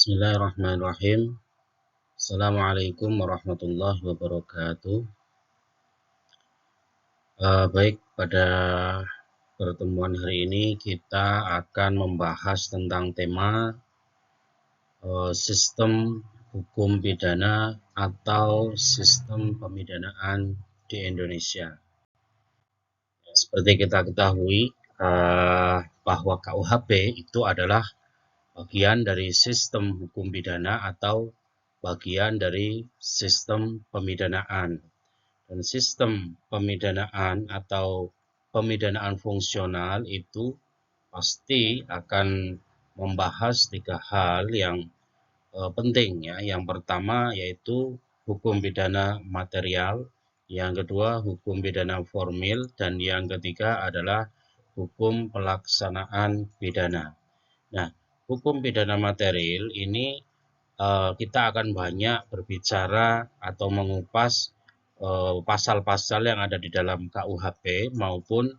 Bismillahirrahmanirrahim. Assalamualaikum warahmatullahi wabarakatuh. Baik, pada pertemuan hari ini kita akan membahas tentang tema sistem hukum pidana atau sistem pemidanaan di Indonesia. Seperti kita ketahui bahwa KUHP itu adalah bagian dari sistem hukum pidana atau bagian dari sistem pemidanaan. Dan sistem pemidanaan atau pemidanaan fungsional itu pasti akan membahas tiga hal yang penting ya. Yang pertama yaitu hukum pidana material, yang kedua hukum pidana formil, dan yang ketiga adalah hukum pelaksanaan pidana. Nah, hukum pidana material ini kita akan banyak berbicara atau mengupas pasal-pasal yang ada di dalam KUHP maupun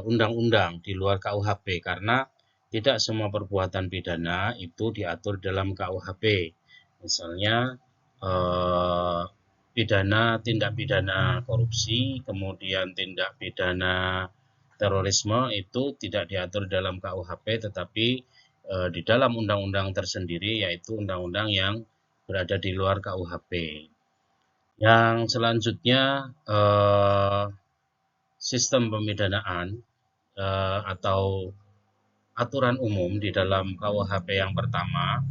undang-undang di luar KUHP, karena tidak semua perbuatan pidana itu diatur dalam KUHP. Misalnya tindak pidana korupsi, kemudian tindak pidana terorisme itu tidak diatur dalam KUHP, tetapi di dalam undang-undang tersendiri, yaitu undang-undang yang berada di luar KUHP. Yang selanjutnya sistem pemidanaan atau aturan umum di dalam KUHP yang pertama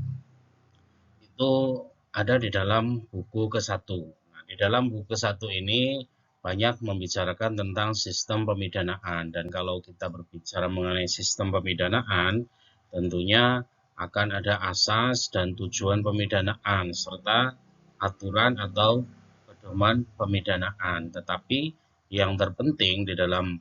itu ada di dalam buku ke-1. Nah, di dalam buku ke-1 ini banyak membicarakan tentang sistem pemidanaan, dan kalau kita berbicara mengenai sistem pemidanaan, tentunya akan ada asas dan tujuan pemidanaan serta aturan atau pedoman pemidanaan. Tetapi yang terpenting di dalam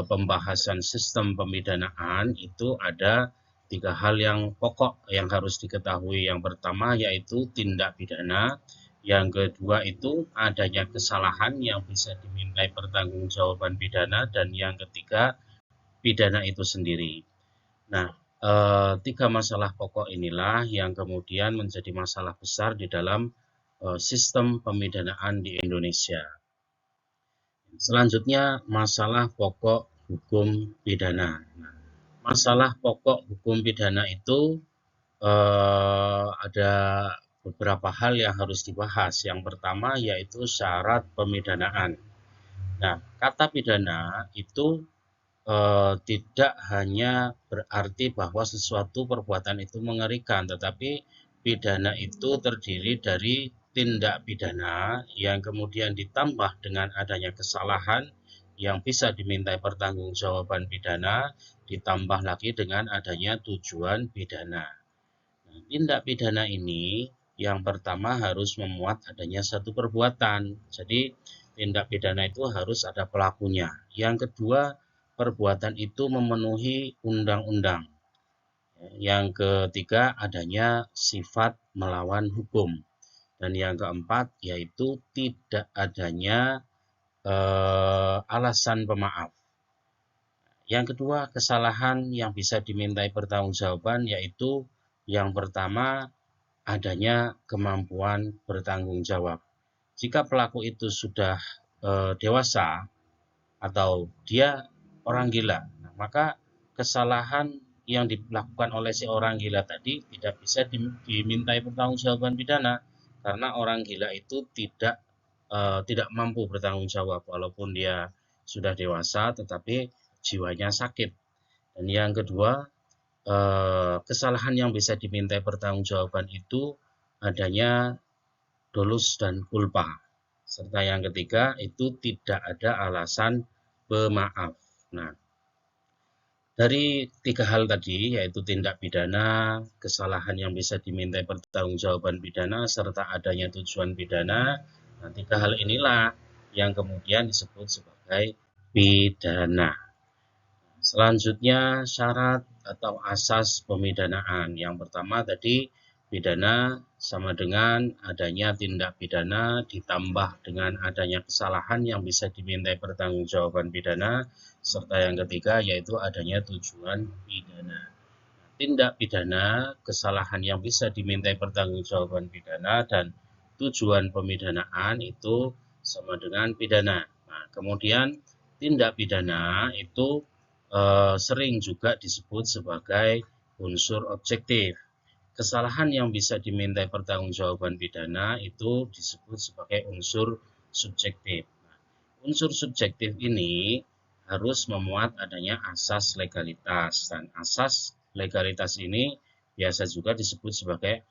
pembahasan sistem pemidanaan itu ada tiga hal yang pokok yang harus diketahui. Yang pertama yaitu tindak pidana, yang kedua itu adanya kesalahan yang bisa dimintai pertanggungjawaban pidana, dan yang ketiga pidana itu sendiri. Nah, tiga masalah pokok inilah yang kemudian menjadi masalah besar di dalam sistem pemidanaan di Indonesia. Selanjutnya masalah pokok hukum pidana. Nah, masalah pokok hukum pidana itu ada beberapa hal yang harus dibahas. Yang pertama yaitu syarat pemidanaan. Nah, kata pidana itu tidak hanya berarti bahwa sesuatu perbuatan itu mengerikan, tetapi pidana itu terdiri dari tindak pidana yang kemudian ditambah dengan adanya kesalahan yang bisa dimintai pertanggungjawaban pidana, ditambah lagi dengan adanya tujuan pidana. Nah, tindak pidana ini yang pertama harus memuat adanya satu perbuatan. Jadi tindak pidana itu harus ada pelakunya. Yang kedua, perbuatan itu memenuhi undang-undang. Yang ketiga, adanya sifat melawan hukum. Dan yang keempat, yaitu tidak adanya alasan pemaaf. Yang kedua, kesalahan yang bisa dimintai pertanggungjawaban, yaitu yang pertama, adanya kemampuan bertanggung jawab. Jika pelaku itu sudah dewasa atau dia orang gila, maka kesalahan yang dilakukan oleh si orang gila tadi tidak bisa dimintai pertanggungjawaban pidana, karena orang gila itu tidak mampu bertanggung jawab walaupun dia sudah dewasa tetapi jiwanya sakit. Dan yang kedua, kesalahan yang bisa dimintai pertanggungjawaban itu adanya dolus dan culpa. Serta yang ketiga itu tidak ada alasan pemaaf. Nah, dari tiga hal tadi, yaitu tindak pidana, kesalahan yang bisa dimintai pertanggungjawaban pidana, serta adanya tujuan pidana, nah tiga hal inilah yang kemudian disebut sebagai pidana. Selanjutnya syarat atau asas pemidanaan. Yang pertama tadi, pidana sama dengan adanya tindak pidana ditambah dengan adanya kesalahan yang bisa dimintai pertanggungjawaban pidana, serta yang ketiga yaitu adanya tujuan pidana. tindak pidana, kesalahan yang bisa dimintai pertanggungjawaban pidana, dan tujuan pemidanaan itu sama dengan pidana. Nah, kemudian tindak pidana itu sering juga disebut sebagai unsur objektif. Kesalahan yang bisa dimintai pertanggungjawaban pidana itu disebut sebagai unsur subjektif. Nah, unsur subjektif ini harus memuat adanya asas legalitas, dan asas legalitas ini biasa juga disebut sebagai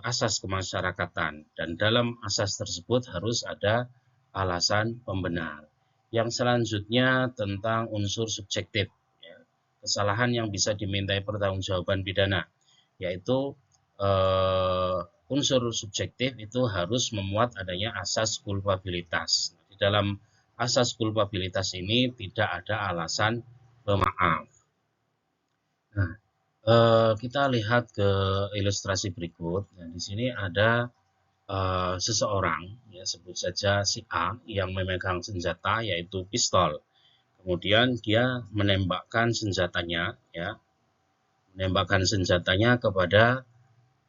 asas kemasyarakatan, dan dalam asas tersebut harus ada alasan pembenar. Yang selanjutnya tentang unsur subjektif, ya. Kesalahan yang bisa dimintai pertanggungjawaban pidana, yaitu unsur subjektif itu harus memuat adanya asas kulpabilitas. Di dalam asas kulpabilitas ini tidak ada alasan pemaaf. Nah, kita lihat ke ilustrasi berikut. Nah, di sini ada seseorang, ya sebut saja si A, yang memegang senjata yaitu pistol. Kemudian dia menembakkan senjatanya, ya, menembakkan senjatanya kepada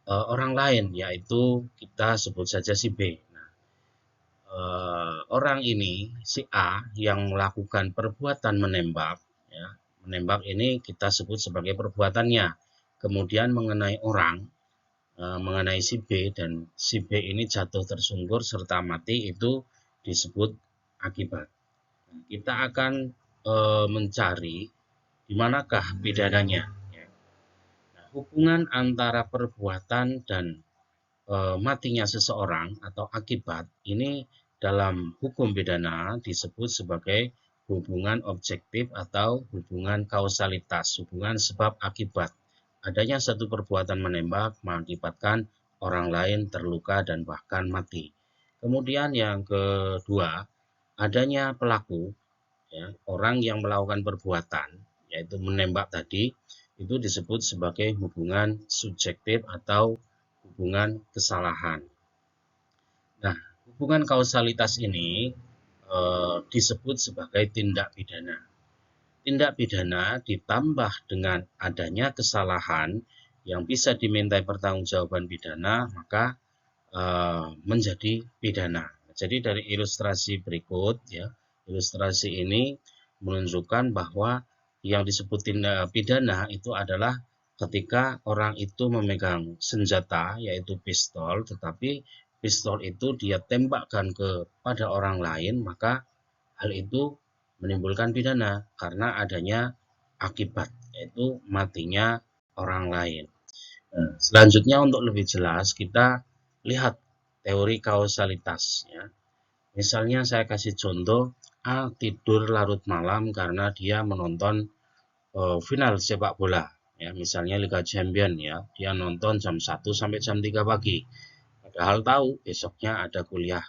orang lain, yaitu kita sebut saja si B. Nah, orang ini, si A, yang melakukan perbuatan menembak, ya, menembak ini kita sebut sebagai perbuatannya. Kemudian mengenai orang, mengenai si B, dan si B ini jatuh tersungkur serta mati, itu disebut akibat. Kita akan mencari di manakah pidananya. Ya. Nah, hubungan antara perbuatan dan matinya seseorang atau akibat ini dalam hukum pidana disebut sebagai hubungan objektif atau hubungan kausalitas, hubungan sebab akibat. Adanya satu perbuatan menembak mengakibatkan orang lain terluka dan bahkan mati. Kemudian yang kedua, adanya pelaku, ya, orang yang melakukan perbuatan, yaitu menembak tadi, itu disebut sebagai hubungan subjektif atau hubungan kesalahan. Nah, hubungan kausalitas ini disebut sebagai tindak pidana. Tindak pidana ditambah dengan adanya kesalahan yang bisa dimintai pertanggungjawaban pidana, maka menjadi pidana. Jadi dari ilustrasi berikut, ya, ilustrasi ini menunjukkan bahwa yang disebut tindak pidana itu adalah ketika orang itu memegang senjata yaitu pistol, tetapi pistol itu dia tembakkan kepada orang lain, maka hal itu menimbulkan pidana karena adanya akibat, yaitu matinya orang lain. Selanjutnya untuk lebih jelas kita lihat teori kausalitas, ya. Misalnya saya kasih contoh, A tidur larut malam karena dia menonton final sepak bola, ya, misalnya Liga Champion, ya. Dia nonton jam 1 sampai jam 3 pagi. Padahal tahu besoknya ada kuliah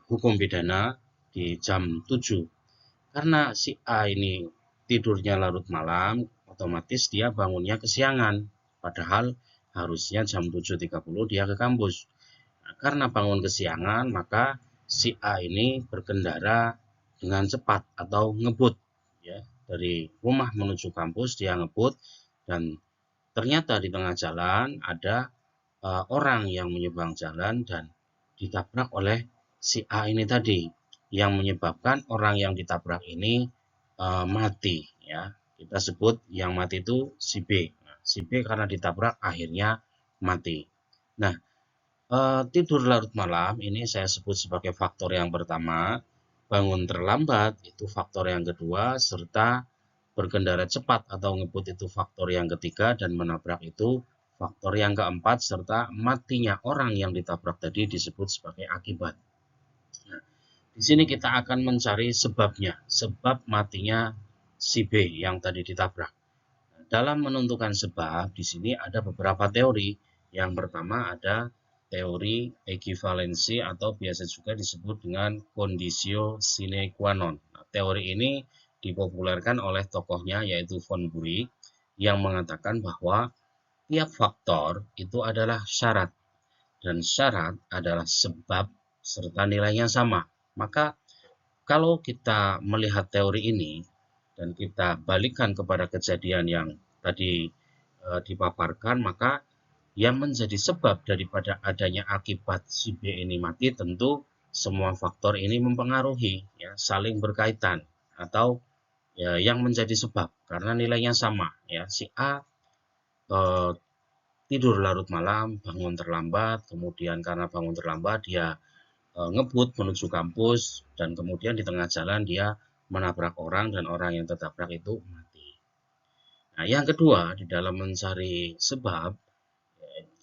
hukum pidana di jam 7. Karena si A ini tidurnya larut malam, otomatis dia bangunnya kesiangan. Padahal harusnya jam 7.30 dia ke kampus. Nah, karena bangun kesiangan, maka si A ini berkendara dengan cepat atau ngebut, ya. Dari rumah menuju kampus dia ngebut, dan ternyata di tengah jalan ada orang yang menyeberang jalan dan ditabrak oleh si A ini tadi, yang menyebabkan orang yang ditabrak ini mati, ya. Kita sebut yang mati itu si B. Nah, si B karena ditabrak akhirnya mati. Nah, tidur larut malam ini saya sebut sebagai faktor yang pertama, bangun terlambat itu faktor yang kedua, serta berkendara cepat atau ngebut itu faktor yang ketiga, dan menabrak itu faktor yang keempat, serta matinya orang yang ditabrak tadi disebut sebagai akibat. Nah, di sini kita akan mencari sebabnya, sebab matinya si B yang tadi ditabrak. Dalam menentukan sebab, di sini ada beberapa teori. Yang pertama ada teori ekivalensi atau biasa juga disebut dengan conditio sine qua non. Nah, teori ini dipopulerkan oleh tokohnya yaitu von Bury, yang mengatakan bahwa tiap faktor itu adalah syarat, dan syarat adalah sebab serta nilainya sama. Maka kalau kita melihat teori ini dan kita balikkan kepada kejadian yang tadi dipaparkan, maka yang menjadi sebab daripada adanya akibat si B ini mati tentu semua faktor ini mempengaruhi, ya, saling berkaitan, atau ya, yang menjadi sebab karena nilainya sama, ya. Si A eh, tidur larut malam, bangun terlambat, kemudian karena bangun terlambat dia ngebut menuju kampus, dan kemudian di tengah jalan dia menabrak orang dan orang yang tertabrak itu mati. Nah, yang kedua, di dalam mencari sebab,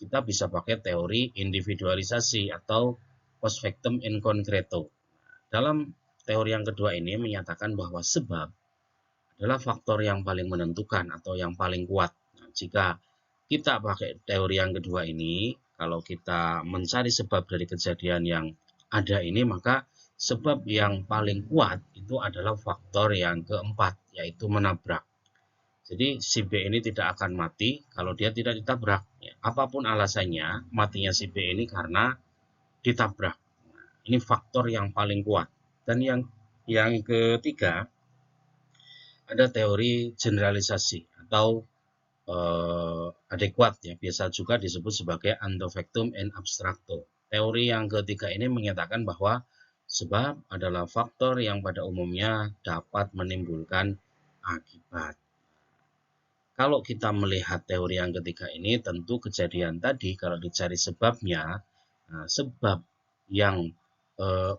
kita bisa pakai teori individualisasi atau post factum in concreto. Dalam teori yang kedua ini menyatakan bahwa sebab adalah faktor yang paling menentukan atau yang paling kuat. Nah, jika kita pakai teori yang kedua ini, kalau kita mencari sebab dari kejadian yang ada ini, maka sebab yang paling kuat itu adalah faktor yang keempat, yaitu menabrak. Jadi si B ini tidak akan mati kalau dia tidak ditabrak. Ya, apapun alasannya, matinya si B ini karena ditabrak. Nah, ini faktor yang paling kuat. Dan yang ketiga, ada teori generalisasi atau adekuat, ya, biasa juga disebut sebagai antefactum in abstracto. Teori yang ketiga ini menyatakan bahwa sebab adalah faktor yang pada umumnya dapat menimbulkan akibat. Kalau kita melihat teori yang ketiga ini, tentu kejadian tadi kalau dicari sebabnya, nah, sebab yang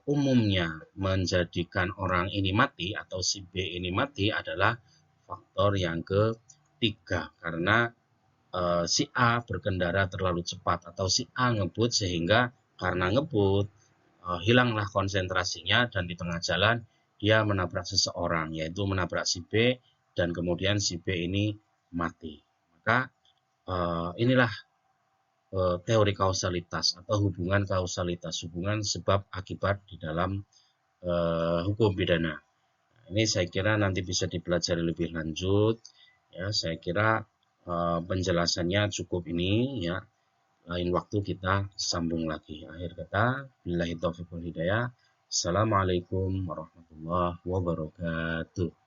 umumnya menjadikan orang ini mati atau si B ini mati adalah faktor yang ketiga, karena si A berkendara terlalu cepat atau si A ngebut, sehingga karena ngebut hilanglah konsentrasinya dan di tengah jalan dia menabrak seseorang, yaitu menabrak si B, dan kemudian si B ini mati. Maka inilah teori kausalitas atau hubungan kausalitas, hubungan sebab akibat di dalam hukum pidana. Ini saya kira nanti bisa dipelajari lebih lanjut, ya. Saya kira penjelasannya cukup ini, ya. Lain waktu kita sambung lagi. Akhir kata, billahi taufiq wal hidayah. Assalamualaikum warahmatullahi wabarakatuh.